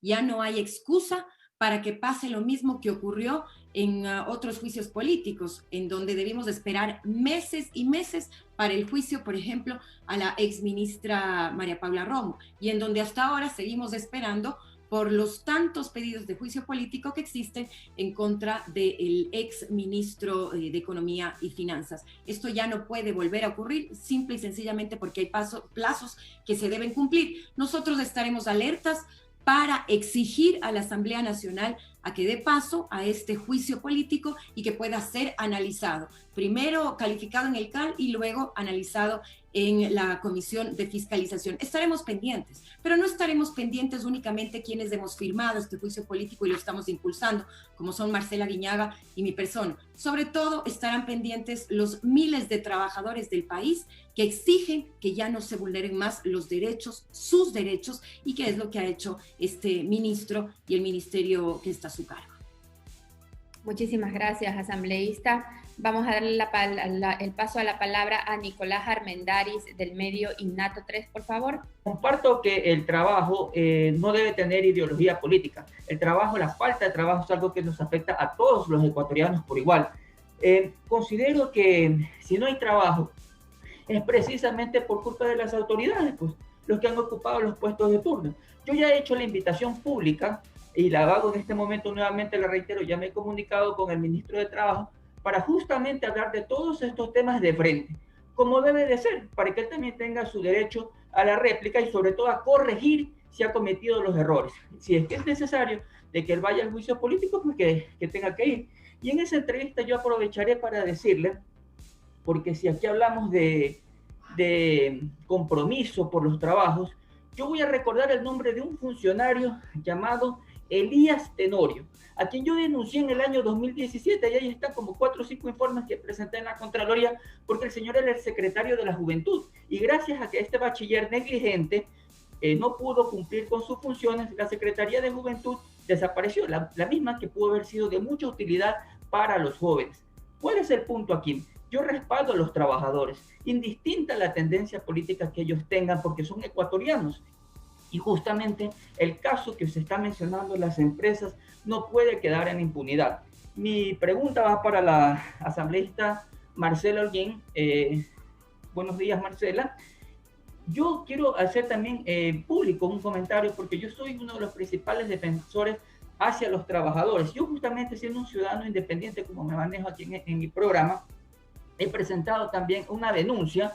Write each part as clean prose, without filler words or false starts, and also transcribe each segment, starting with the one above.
Ya no hay excusa para que pase lo mismo que ocurrió en otros juicios políticos, en donde debimos esperar meses y meses para el juicio, por ejemplo, a la exministra María Paula Romo, y en donde hasta ahora seguimos esperando por los tantos pedidos de juicio político que existen en contra del ex ministro de Economía y Finanzas. Esto ya no puede volver a ocurrir, simple y sencillamente porque hay plazos que se deben cumplir. Nosotros estaremos alertas para exigir a la Asamblea Nacional a que dé paso a este juicio político y que pueda ser analizado, primero calificado en el CAL y luego analizado en la Comisión de Fiscalización. Estaremos pendientes, pero no estaremos pendientes únicamente quienes hemos firmado este juicio político y lo estamos impulsando, como son Marcela Guiñaga y mi persona. Sobre todo estarán pendientes los miles de trabajadores del país que exigen que ya no se vulneren más los derechos, sus derechos, y que es lo que ha hecho este ministro y el ministerio que está a su cargo. Muchísimas gracias, asambleísta. Vamos a darle el paso a la palabra a Nicolás Armendáriz, del medio Innato 3, por favor. Comparto que el trabajo no debe tener ideología política. El trabajo, la falta de trabajo es algo que nos afecta a todos los ecuatorianos por igual. Considero que si no hay trabajo, es precisamente por culpa de las autoridades, pues, los que han ocupado los puestos de turno. Yo ya he hecho la invitación pública y la hago en este momento nuevamente, la reitero, ya me he comunicado con el ministro de Trabajo para justamente hablar de todos estos temas de frente, como debe de ser, para que él también tenga su derecho a la réplica y sobre todo a corregir si ha cometido los errores. Si es que es necesario de que él vaya al juicio político, pues que tenga que ir. Y en esa entrevista yo aprovecharé para decirle, porque si aquí hablamos de compromiso por los trabajos, yo voy a recordar el nombre de un funcionario llamado Elías Tenorio, a quien yo denuncié en el año 2017, y ahí están como 4 o 5 informes que presenté en la Contraloría, porque el señor era el secretario de la Juventud, y gracias a que este bachiller negligente no pudo cumplir con sus funciones, la Secretaría de Juventud desapareció, la misma que pudo haber sido de mucha utilidad para los jóvenes. ¿Cuál es el punto aquí? Yo respaldo a los trabajadores, indistinta la tendencia política que ellos tengan, porque son ecuatorianos. Y justamente el caso que se está mencionando en las empresas no puede quedar en impunidad. Mi pregunta va para la asambleísta Marcela Holguín. Buenos días, Marcela. Yo quiero hacer también público un comentario, porque yo soy uno de los principales defensores hacia los trabajadores. Yo justamente, siendo un ciudadano independiente, como me manejo aquí en mi programa, he presentado también una denuncia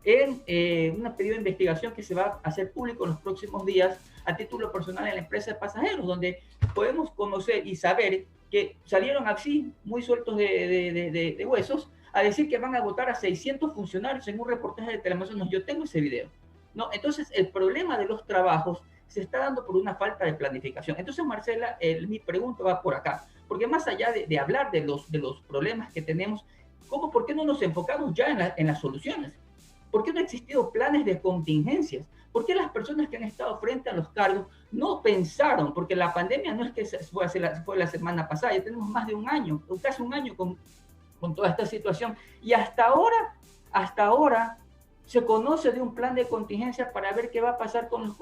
en un pedido de investigación que se va a hacer público en los próximos días a título personal en la empresa de pasajeros, donde podemos conocer y saber que salieron así, muy sueltos de huesos, a decir que van a votar a 600 funcionarios en un reportaje de Teleamazonas. Yo tengo ese video, ¿no? Entonces, el problema de los trabajos se está dando por una falta de planificación. Entonces, Marcela, mi pregunta va por acá, porque más allá de hablar de los problemas que tenemos, ¿por qué no nos enfocamos ya en las soluciones? ¿Por qué no han existido planes de contingencias? ¿Por qué las personas que han estado frente a los cargos no pensaron? Porque la pandemia no es que fue la semana pasada, ya tenemos más de un año, casi un año con toda esta situación. Y hasta ahora se conoce de un plan de contingencia para ver qué va a pasar con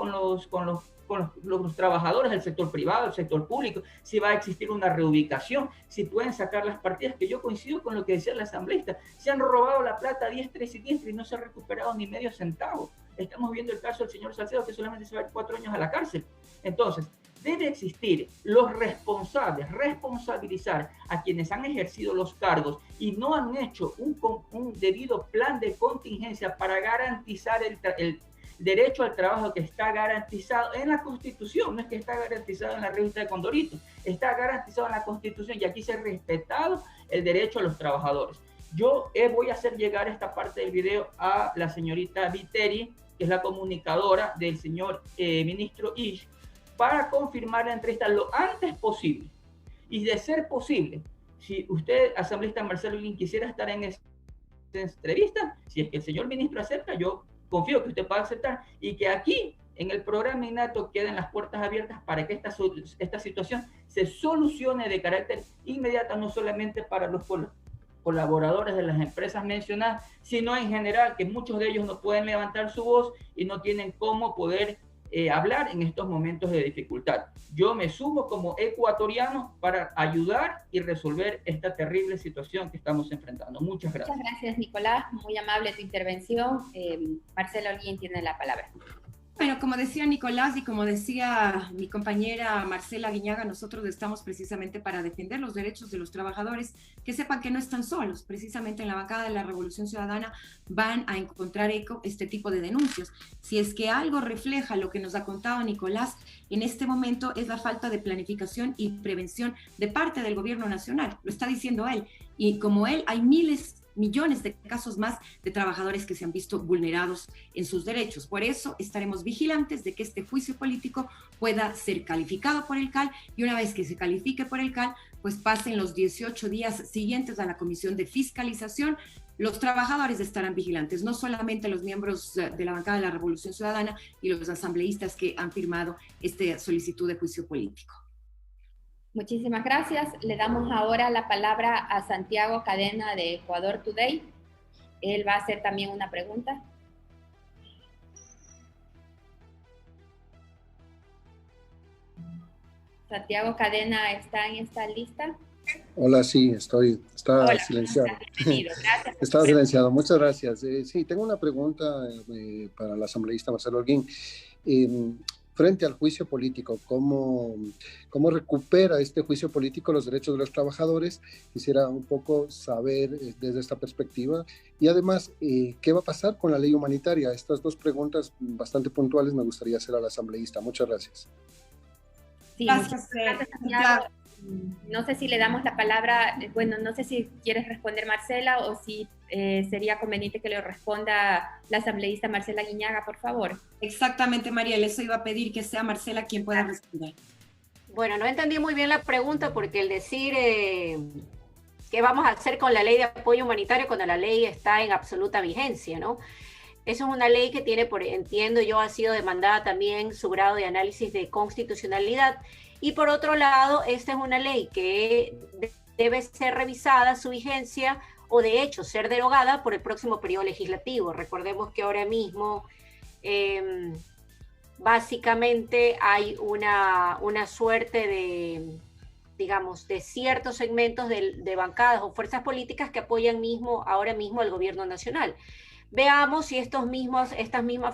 los trabajadores del sector privado, del sector público, si va a existir una reubicación, si pueden sacar las partidas, que yo coincido con lo que decía la asambleísta. Se han robado la plata a diestra y siniestra y no se ha recuperado ni medio centavo. Estamos viendo el caso del señor Salcedo, que solamente se va a ir 4 años a la cárcel. Entonces, debe existir los responsables, responsabilizar a quienes han ejercido los cargos y no han hecho un debido plan de contingencia para garantizar el derecho al trabajo, que está garantizado en la Constitución. No es que está garantizado en la revista de Condorito, está garantizado en la Constitución, y aquí se ha respetado el derecho a los trabajadores. Yo voy a hacer llegar esta parte del video a la señorita Viteri, que es la comunicadora del señor ministro Isch, para confirmar la entrevista lo antes posible. Y de ser posible, si usted, asambleísta Marcelo Holguín, quisiera estar en esta entrevista, si es que el señor ministro acepta, yo confío que usted pueda aceptar, y que aquí en el programa Innato queden las puertas abiertas para que esta situación se solucione de carácter inmediato, no solamente para los colaboradores de las empresas mencionadas, sino en general, que muchos de ellos no pueden levantar su voz y no tienen cómo poder hablar en estos momentos de dificultad. Yo me sumo como ecuatoriano para ayudar y resolver esta terrible situación que estamos enfrentando. Muchas gracias. Muchas gracias, Nicolás. Muy amable tu intervención. Marcela Holguín tiene la palabra. Bueno, como decía Nicolás y como decía mi compañera Marcela Guiñaga, nosotros estamos precisamente para defender los derechos de los trabajadores, que sepan que no están solos. Precisamente en la bancada de la Revolución Ciudadana van a encontrar eco este tipo de denuncias. Si es que algo refleja lo que nos ha contado Nicolás en este momento, es la falta de planificación y prevención de parte del gobierno nacional. Lo está diciendo él. Y como él, hay millones de casos más de trabajadores que se han visto vulnerados en sus derechos. Por eso estaremos vigilantes de que este juicio político pueda ser calificado por el CAL, y una vez que se califique por el CAL, pues pasen los 18 días siguientes a la comisión de fiscalización. Los trabajadores estarán vigilantes, no solamente los miembros de la bancada de la Revolución Ciudadana y los asambleístas que han firmado esta solicitud de juicio político. Muchísimas gracias. Le damos ahora la palabra a Santiago Cadena de Ecuador Today. Él va a hacer también una pregunta. Santiago Cadena, ¿está en esta lista? Hola, sí, está Hola, silenciado. Gracias. Estaba silenciado, muchas gracias. Sí, tengo una pregunta para el asambleísta Marcelo Holguín. Frente al juicio político, ¿cómo recupera este juicio político los derechos de los trabajadores? Quisiera un poco saber desde esta perspectiva. Y además, ¿qué va a pasar con la ley humanitaria? Estas dos preguntas bastante puntuales me gustaría hacer al asambleísta. Muchas gracias. Sí, gracias, Santiago. No sé si le damos la palabra, bueno, no sé si quieres responder Marcela o si sería conveniente que le responda la asambleísta Marcela Guiñaga, por favor. Exactamente, Mariel, eso iba a pedir que sea Marcela quien pueda responder. Bueno, no entendí muy bien la pregunta porque el decir qué vamos a hacer con la ley de apoyo humanitario cuando la ley está en absoluta vigencia, ¿no? Eso es una ley que tiene, entiendo yo, ha sido demandada también su grado de análisis de constitucionalidad. Y por otro lado, esta es una ley que debe ser revisada, su vigencia, o de hecho ser derogada por el próximo periodo legislativo. Recordemos que ahora mismo básicamente hay una suerte de, digamos, de ciertos segmentos de bancadas o fuerzas políticas que apoyan ahora mismo al gobierno nacional. Veamos si estas mismas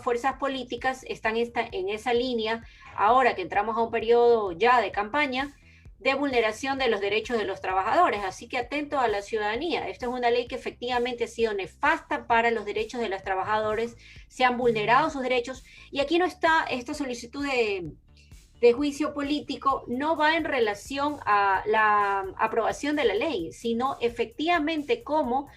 fuerzas políticas están en esa línea, ahora que entramos a un periodo ya de campaña, de vulneración de los derechos de los trabajadores. Así que atento a la ciudadanía. Esta es una ley que efectivamente ha sido nefasta para los derechos de los trabajadores, se han vulnerado sus derechos, y aquí no está esta solicitud de juicio político, no va en relación a la aprobación de la ley, sino efectivamente cómo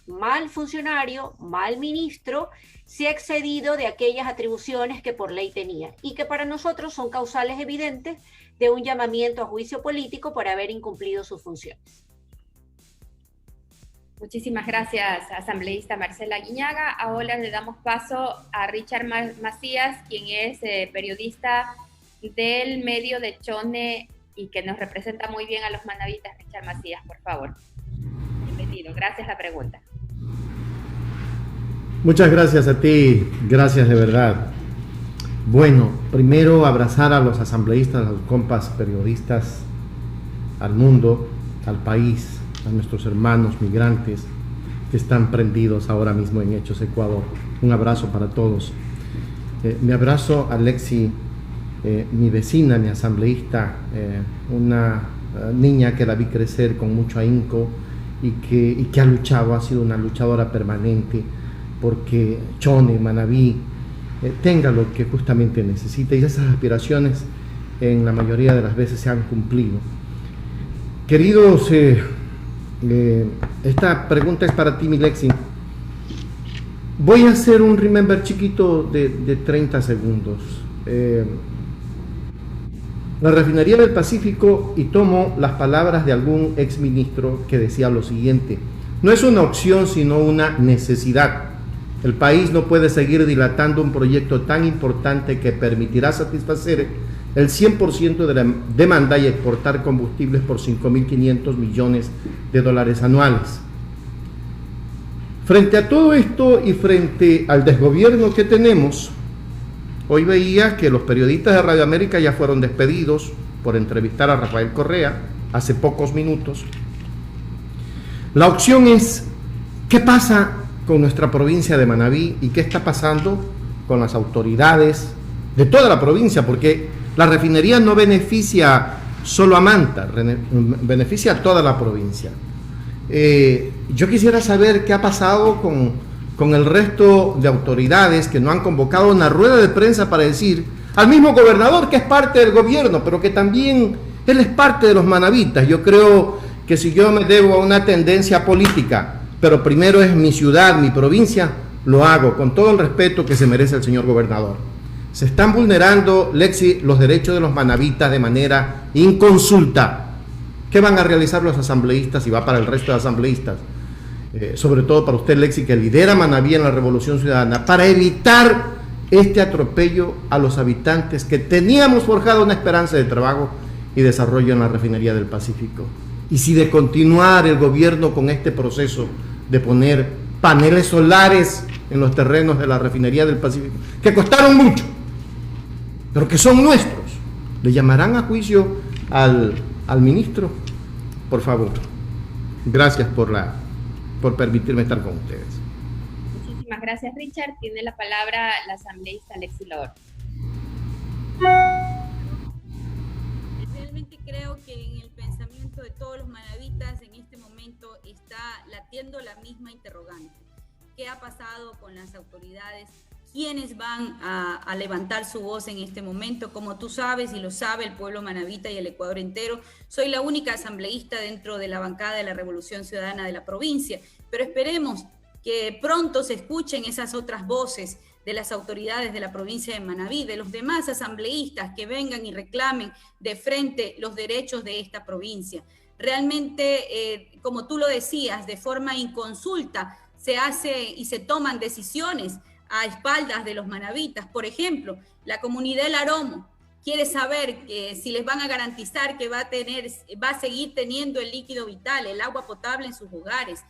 mal funcionario, mal ministro, se ha excedido de aquellas atribuciones que por ley tenía y que para nosotros son causales evidentes de un llamamiento a juicio político por haber incumplido sus funciones. Muchísimas gracias, asambleísta Marcela Guiñaga. Ahora le damos paso a Richard Macías, quien es periodista del medio de Chone y que nos representa muy bien a los manavitas. Richard Macías, por favor. Bienvenido. Gracias la pregunta. Muchas gracias a ti, gracias de verdad. Bueno, primero abrazar a los asambleístas, a los compas periodistas, al mundo, al país, a nuestros hermanos migrantes que están prendidos ahora mismo en Hechos Ecuador. Un abrazo para todos. Me abrazo a Lexi, mi vecina, mi asambleísta, una niña que la vi crecer con mucho ahínco y que ha luchado, ha sido una luchadora permanente porque Chone, Manabí, tenga lo que justamente necesita, y esas aspiraciones en la mayoría de las veces se han cumplido. Queridos, esta pregunta es para ti, mi Lexi. Voy a hacer un remember chiquito de 30 segundos. La refinería del Pacífico, y tomo las palabras de algún exministro que decía lo siguiente: no es una opción sino una necesidad. El país no puede seguir dilatando un proyecto tan importante que permitirá satisfacer el 100% de la demanda y exportar combustibles por $5.500 millones anuales. Frente a todo esto y frente al desgobierno que tenemos, Hoy veía que los periodistas de Radio América ya fueron despedidos por entrevistar a Rafael Correa hace pocos minutos. La opción es, ¿qué pasa con nuestra provincia de Manabí y qué está pasando con las autoridades de toda la provincia? Porque la refinería no beneficia solo a Manta, beneficia a toda la provincia. Yo quisiera saber qué ha pasado con el resto de autoridades que no han convocado una rueda de prensa para decir al mismo gobernador, que es parte del gobierno, pero que también él es parte de los manavitas. Yo creo que si yo me debo a una tendencia política, pero primero es mi ciudad, mi provincia, lo hago con todo el respeto que se merece el señor gobernador. Se están vulnerando, Lexi, los derechos de los manavitas de manera inconsulta. ¿Qué van a realizar los asambleístas y va para el resto de asambleístas? Sobre todo para usted, Lexi, que lidera Manabí en la Revolución Ciudadana, para evitar este atropello a los habitantes que teníamos forjado una esperanza de trabajo y desarrollo en la refinería del Pacífico. Y si de continuar el gobierno con este proceso de poner paneles solares en los terrenos de la refinería del Pacífico, que costaron mucho, pero que son nuestros, ¿le llamarán a juicio al ministro? Por favor. Gracias por permitirme estar con ustedes. Muchísimas gracias, Richard. Tiene la palabra la asambleísta Lexi Lord. Realmente creo que en el pensamiento de todos los manavitas en este momento está latiendo la misma interrogante. ¿Qué ha pasado con las autoridades? ¿Quiénes van a levantar su voz en este momento? Como tú sabes y lo sabe el pueblo manavita y el Ecuador entero, soy la única asambleísta dentro de la bancada de la Revolución Ciudadana de la provincia, pero esperemos que pronto se escuchen esas otras voces de las autoridades de la provincia de Manabí, de los demás asambleístas que vengan y reclamen de frente los derechos de esta provincia. Realmente, como tú lo decías, de forma inconsulta se hace y se toman decisiones a espaldas de los manavitas. Por ejemplo, la comunidad del Aromo quiere saber si les van a garantizar que va a seguir teniendo el líquido vital, el agua potable en sus hogares.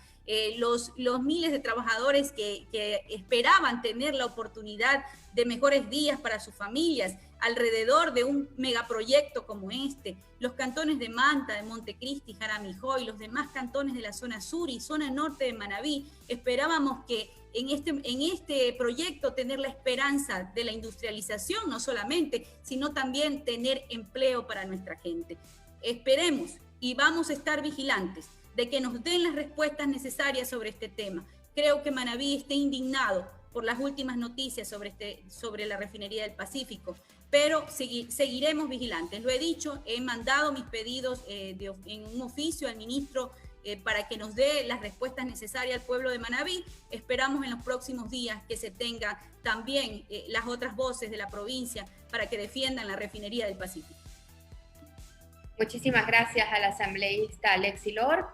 Los miles de trabajadores que esperaban tener la oportunidad de mejores días para sus familias alrededor de un megaproyecto como este, los cantones de Manta, de Montecristi, Jaramijó y los demás cantones de la zona sur y zona norte de Manabí, esperábamos que en este proyecto tener la esperanza de la industrialización, no solamente, sino también tener empleo para nuestra gente. Esperemos y vamos a estar vigilantes de que nos den las respuestas necesarias sobre este tema. Creo que Manabí está indignado por las últimas noticias sobre la refinería del Pacífico, pero seguiremos vigilantes. Lo he dicho, he mandado mis pedidos en un oficio al ministro para que nos dé las respuestas necesarias al pueblo de Manabí. Esperamos en los próximos días que se tenga también las otras voces de la provincia para que defiendan la refinería del Pacífico. Muchísimas gracias a la asambleísta Lexi Lord.